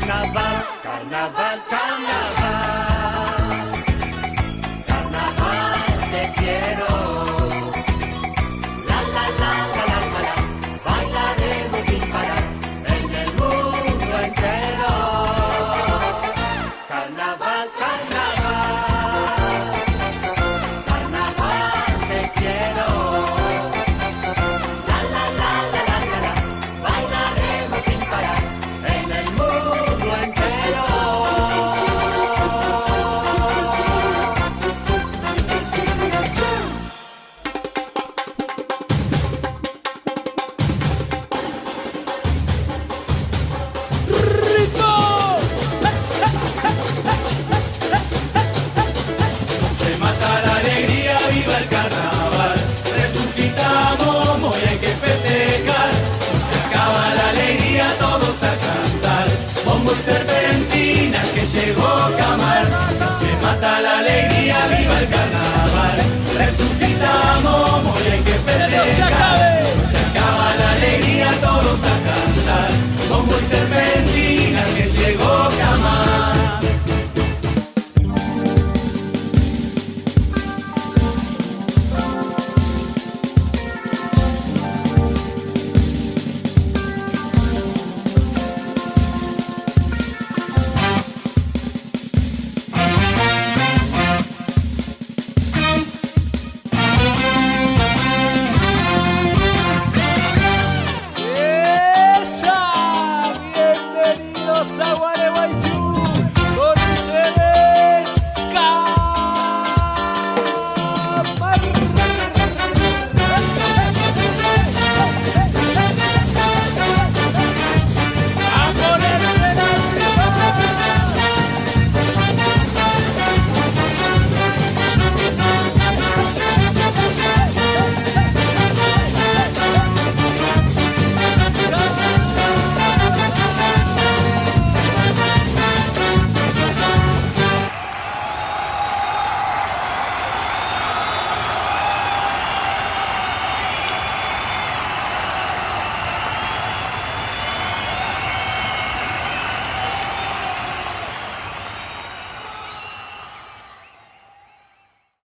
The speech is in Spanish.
Carnaval, carnaval, carnaval. Carnaval te quiero. La la la la la la la. Bailaremos sin parar en el mundo entero. Carnaval, carnaval. Carnaval te quiero. La la la la la la la. Bailaremos sin parar en el mundo entero. Se mata la alegría, viva el carnaval. Resucitamos, hoy hay que festejar. No se acaba la alegría, todos a cantar. Bombo y serpentina que llegó Camar. No se mata la alegría, viva el carnaval. Resucitamos, hoy hay que festejar. No se acaba la alegría, todos a cantar. Bombo y serpentina que llegó Camar.